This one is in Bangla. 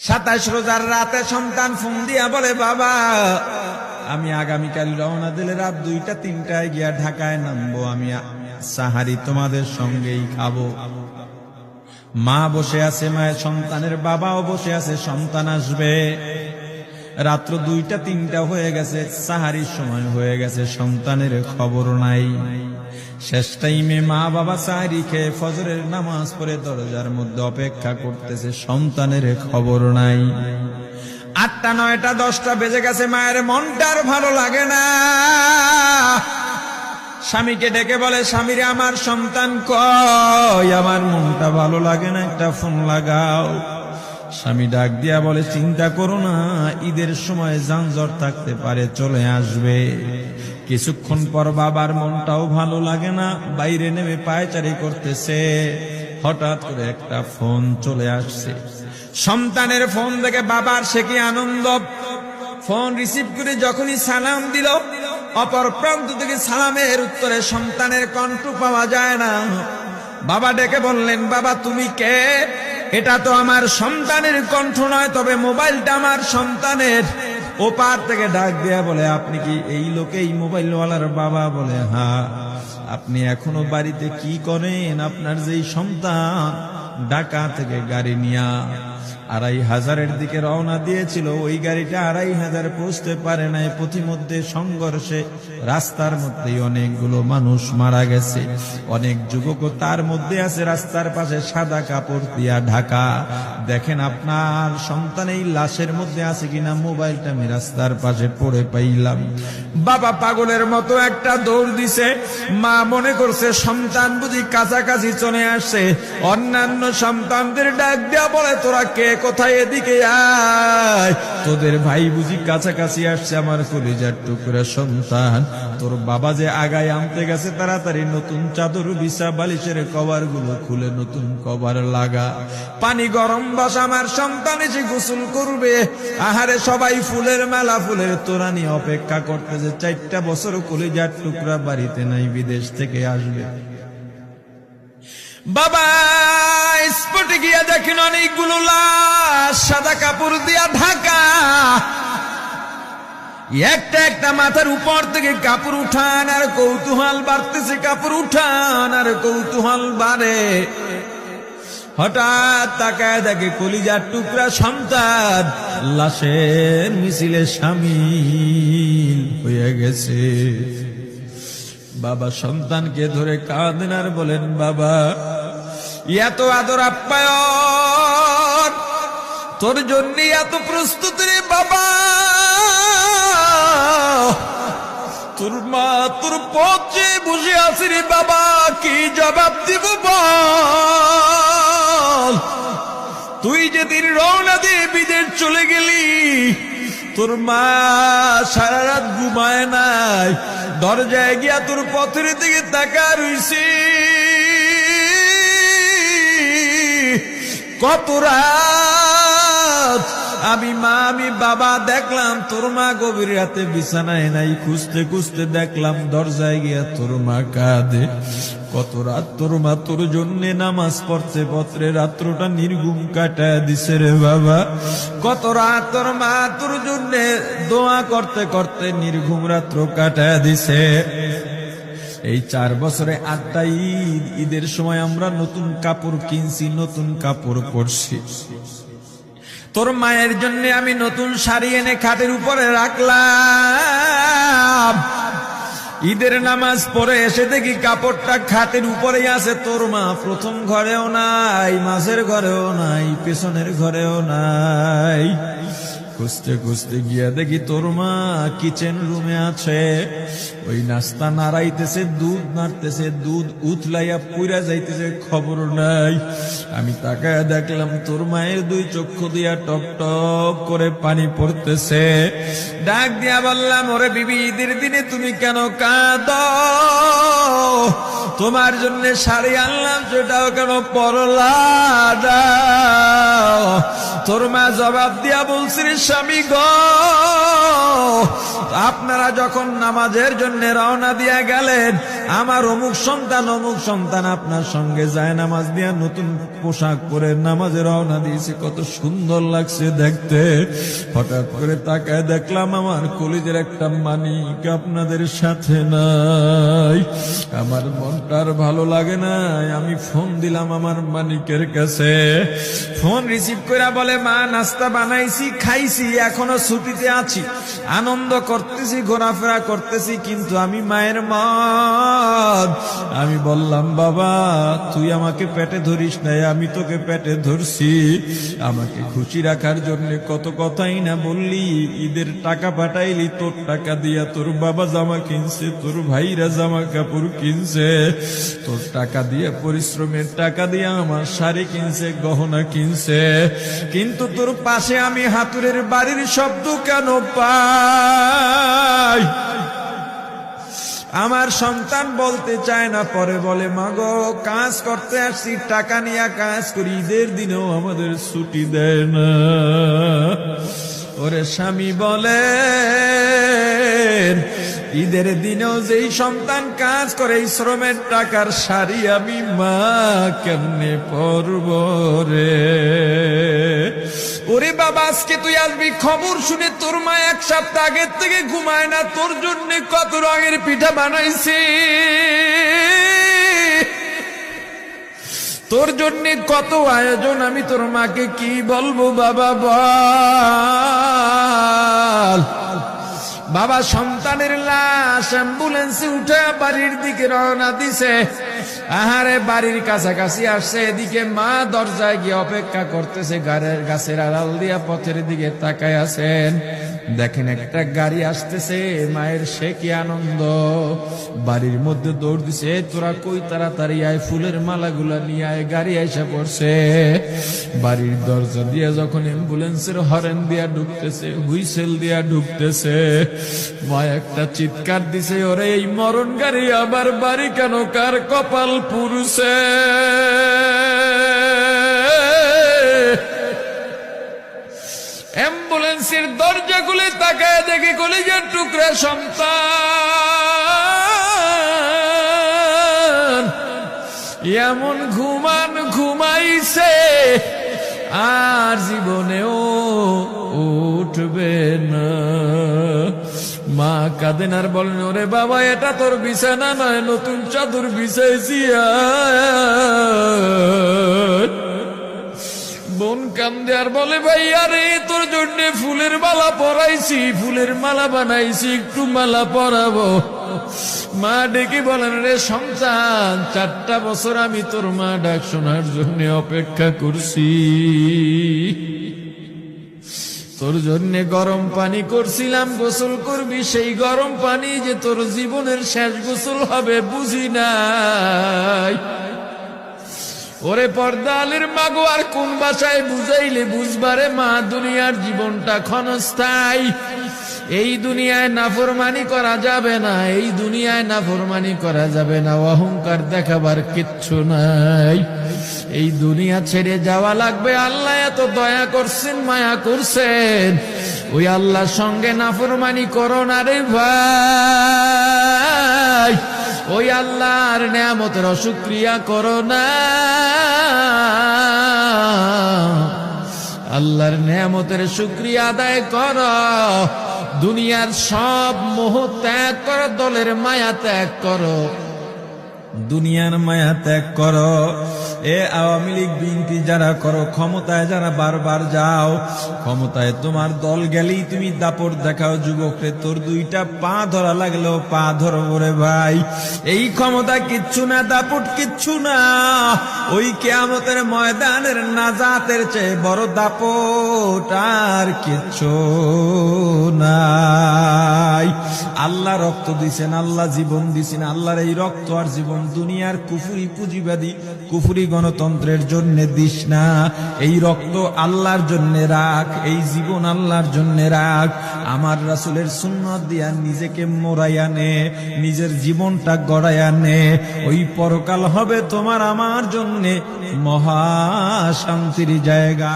27 রোজার রাতে সন্তান ফোন দিয়া বলে, বাবা আমি আগামীকাল রওনা দিলে রাত 2টা-3টায় গিয়া ঢাকায় নামবো, আমি সাহারি তোমাদের সঙ্গেই খাবো। মা বসে আছে, মায়ের সন্তানের বাবাও বসে আছে, সন্তান আসবে। রাত্র 2টা-3টা হয়ে গেছে, সাহারির সময় হয়ে গেছে, সন্তানের খবর নাই। শেষ টাইমে মা বাবা সাহারি খেয়ে ফজরের নামাজ পড়ে দরজার মধ্যে অপেক্ষা করতেছে, সন্তানের খবর নাই। 8টা, 9টা, 10টা বেজে গেছে, মায়ের মনটার ভালো লাগে না। স্বামীকে ডেকে বলে, স্বামীরে আমার সন্তান কই, আমার মনটা ভালো লাগে না, একটা ফোন লাগাও। স্বামী ডাক দিয়া বলে, চিন্তা করো না, ঈদের সময় যানজট থাকতে পারে, চলে আসবে। কিছুক্ষণ পর বাবার মনটাও ভালো লাগে না, বাইরে নেমে পায়চারি করতেছে। হঠাৎ করে একটা ফোন চলে আসছে। সন্তানের ফোন দেখে বাবার সে কি আনন্দ। ফোন রিসিভ করে যখনই সালাম দিল, অপর প্রান্ত থেকে সালামের উত্তরে সন্তানের কণ্ঠ পাওয়া যায় না। বাবা ডেকে বললেন, বাবা তুমি কে? এটা তো আমার সন্তানের কণ্ঠ নয়, তবে মোবাইলটা আমার সন্তানের। ওপার থেকে ডাক দেয়া বলে, আপনি কি এই লোকেই মোবাইলওয়ালার বাবা? বলে, হ্যাঁ। আপনি এখনো বাড়িতে কি করেন? আপনার যেই সন্তান ঢাকা থেকে গাড়ি নিয়া 2500-এর দিকে রওনা দিয়েছিল, ওই গাড়িটা 2500 পৌঁছতে পারে নাই। পথিমধ্যে সংঘর্ষে রাস্তার মধ্যেই অনেকগুলো মানুষ মারা গেছে, অনেক যুবকও তার মধ্যে আছে। রাস্তার পাশে সাদা কাপড় দিয়া ঢাকা। দেখেন আপনার সন্তান এই লাশের মধ্যে আছে কিনা। মোবাইলটা আমি রাস্তার পাশে পড়ে পাইলাম। বাবা পাগলের মতো একটা দৌড় দিছে। মা মনে করছে সন্তান বুঝি কাছাকাছি চলে আসছে। অন্যান্য সন্তানদের ডাক দেয়া বলে, তোরা কে, কোথায়, এদিকে আয়, তোদের ভাই বুঝি কাছাকাছি আসছে। আমার কলিজার টুকরা সন্তান, তোর বাবা যে আগায় আনতে গেছে, তাড়াতাড়ি নতুন চাদর বিছা, বালিশের কভার গুলো খুলে নতুন কভার লাগা, পানি গরম বসা, আমার সন্তান এসে গোসল করবে। আহারে সবাই ফুলের মেলা, ফুলের তোড়া নিয়ে অপেক্ষা করতেছে। 4টা বছর কলিজার টুকরা বাড়িতে নাই, বিদেশ থেকে আসবে। বাবা স্পটে গিয়া দেখেন অনেকগুলো লাশ সাদা কাপড় দিয়া ঢাকা। একটা একটা মাথার উপর থেকে কাপড় উঠান আর কৌতূহল বাড়তেছে, কাপড় উঠান আর কৌতূহল বাড়ে। হঠাৎ তাকায় দেখে কলিজার টুকরা সন্তান লাশের মিছিলে শামিল হয়ে গেছে। বাবা সন্তানকে ধরে কাঁদেন আর বলেন, বাবা এত আদর আপ্যায়ন তোর জন্য, এত প্রস্তুতি রে বাবা। তোর মা তোর পথে বসে আছে রে বাবা, কি জবাব দিব বল? তুই যেদিন রওনা দিয়ে বিদেশ চলে গেলি, তোর মা সারা রাত ঘুমায় নাই, দরজায় গিয়া তোর পথের দিকে তাকা রইছি। কত রাত আমি মা আমি বাবা দেখলাম, তোর মা গভীর রাতে বিছানায় নাই। খুঁজতে খুঁজতে দেখলাম দরজায় গিয়া তোর মা কাঁদে। কত রাত তোর মা তোর জন্য নামাজ পড়তে পত্রে রাত্রটা নির্ঘুম কাটায় দিছে রে বাবা। কত রাত তোর মা তোর জন্য দোয়া করতে করতে নির্ঘুম রাত্র কাটায় দিছে। এই 4 বছরে 8টা ঈদ, ঈদের সময় আমরা নতুন কাপড় কিনছি, নতুন কাপড় পরছি। তোর মায়ের জন্য আমি নতুন শাড়ি এনে খাটের উপরে রাখলাম। ঈদের নামাজ পড়ে এসে দেখি কাপড়টা খাটের উপরেই আছে। তোর মা প্রথম ঘরেও নাই, মাঝের ঘরেও নাই, পেছনের ঘরেও নাই। খুঁজতে খুঁজতে গিয়া দেখি তোর মা কিচেন রুমে আছে। ওই নাস্তা নাড়াইতেছে, দুধ নাড়তেছে, দুধ উথলাইয়া পুইরা যাইতেছে, খবর নাই। আমি তাকায় দেখলাম তোর মায়ের 2 চক্ষু দিয়া টপ টপ করে পানি পড়তেছে। ডাক দিয়া বললাম, ওরে বিবি, ঈদের দিনে তুমি কেন কাঁদো? তোমার জন্য শাড়ি আনলাম, সেটাও কেন পরলা না? তোর মা জবাব দিয়া বলছি, স্বামী গো, আপনার আপনারা যখন নামাজের জন্য রওনা দিয়া গেলেন, আমার অমুক সন্তান আপনার সঙ্গে যায় নামাজ দিয়া নতুন পোশাক পরে নামাজে রওনা দিয়েছে, কত সুন্দর লাগছে দেখতে। হঠাৎ করে তাকায় দেখলাম আমার কলিজের একটা মানিক আপনাদের সাথে নাই। আমার মনটার ভালো লাগে নাই। আমি ফোন দিলাম আমার মানিকের কাছে। ফোন রিসিভ করে বলে, মা নাস্তা বানাইছি, খাইছি, এখনো ছুটিতে আছি, আনন্দ করতেছি, ঘোরাফেরা করতেছি, কিন্তু আমি মায়ের মন। আমি বললাম, বাবা তুই আমাকে পেটে ধরিস নাই, আমি তোকে পেটে ধরছি। আমাকে খুশি রাখার জন্য কত কথাই না বললি। ঈদের টাকা পাঠাইলি, তোর টাকা দিয়া তোর বাবা জামা কিনছে, তোর ভাইরা জামা কাপড় কিনছে, তোর টাকা দিয়ে পরিশ্রমের টাকা দিয়ে আমার শাড়ি কিনছে, গহনা কিনছে, কিন্তু তোর পাশে আমি হাতুড়ের বাড়ির শব্দ কেন পাই? আমার সন্তান বলতে চায় না, পরে বলে, মাগো কাজ করতে আসছি, টাকা নিয়ে কাজ করি, ঈদের দিনেও আমাদের ছুটি দেয় না। ওরে স্বামী বলে, ঈদের দিনেও যেই সন্তান কাজ করে, এই শ্রমের টাকার শাড়ি আমি মা কেমনে পরব রে? ওরে বাবা, আজকে তুই আসবি, খবর শুনে তোর মা এক সপ্তাহ আগের থেকে ঘুমায় না, তোর জন্য কত রঙের পিঠা বানাইছি, তোর জন্য কত আয়োজন, আমি তোর মাকে কি বলবো বাবা বল। বাবা সন্তানের লাশ অ্যাম্বুলেন্সে উঠে বাড়ির দিকে রওনা দিছে। আহারে বাড়ির কাছাকাছি আসছে, এদিকে মা দরজায় গিয়ে অপেক্ষা করতেছে, গাছের আড়াল দিয়া পথের দিকে তাকায় আছেন। দেখেন একটা গাড়ি আসতেছে, মায়ের সে কি আনন্দ, বাড়ির মধ্যে দৌড় দিছে, তোরা কই তাড়াতাড়ি আয়, ফুলের মালাগুলা নিয়ে আয়, গাড়ি এসে পড়ছে। বাড়ির দরজা দিয়ে যখন অ্যাম্বুলেন্সের হরেন দিয়া ঢুকতেছে, হুইসেল দিয়া ঢুকতেছে, মা একটা চিৎকার দিছে, ওরে এই মরণ গাড়ি আবার বাড়ি কেন, কার কপাল পুরুষে? অ্যাম্বুলেন্সের দরজা খুলে তাকায় দেখে কলিজার টুকরা সন্তান এমন ঘুমাইছে, আর জীবনেও উঠবে না। মা কাঁদেন আর বলেন, ওরে বাবা এটা তোর বিছানা নয়, নতুন চাদর বিছাইছি। বোন কান্দে আর বলে, ভাই আরে তোর জন্য ফুলের মালা পরাইছি, ফুলের মালা বানাইছি, একটু মালা পরাবো। মা ডেকে বলেন, রে সন্তান, 4টা বছর আমি তোর মা ডাক শোনার জন্য অপেক্ষা করছি, তোর জন্য গরম পানি করছিলাম, গোসল করবি, সেই গরম পানি যে তোর জীবনের শেষ গোসল হবে বুঝি নাই। ওরে পর্দালের মাগো, আর কোন ভাষায় বুঝাইলে বুঝবারে মা, দুনিয়ার জীবনটা ক্ষণস্থায়ী। এই দুনিয়ায় নাফরমানি করা যাবে না, এই দুনিয়ায় নাফরমানি করা যাবে না, অহংকার দেখাবার কিচ্ছু নাই। এই দুনিয়া ছেড়ে যাওয়া লাগবে। আল্লাহ এত দয়া করছেন, মায়া করছেন, ওই আল্লাহর সঙ্গে নাফরমানি করো না রে ভাই, ওই আল্লাহর নেয়ামতের অশুকরিয়া করো না। আল্লাহর নেয়ামতের শুকরিয়া আদায় করো, দুনিয়ার সব মোহ ত্যাগ করো, দলের মায়া ত্যাগ করো, দুনিয়ার মায়া ত্যাগ করো। এ আওয়ামী লীগ বিএনপি যারা করো, ক্ষমতায় যারা বারবার যাও, ক্ষমতায় তোমার দল গেলেই তুমি দাপট দেখাও। যুবকরে তোর 2টা পা ধরা লাগলেও পা ধরো রে ভাই। এই ক্ষমতা কিচ্ছু না, দাপট কিচ্ছু না, ওই কিয়ামতের ময়দানের নাজাতের চেয়ে বড় দাপট আর কিচ্ছু নাই। আল্লাহ রক্ত দিছেন, আল্লাহ জীবন দিছেন, আল্লাহর এই রক্ত আর জীবন দুনিয়ার কুফরি পুঁজিবাদী কুফরি গণতন্ত্রের জন্য দিস না। এই রক্ত আল্লাহর জন্য রাখ, এই জীবন আল্লাহর জন্য রাখ। আমার রাসূলের সুন্নাত দিয়া নিজেকে মোড়াইয়া নে, নিজের জীবনটা গড়াইয়া নে। ওই পরকাল হবে তোমার আমার জন্য মহা শান্তির জায়গা।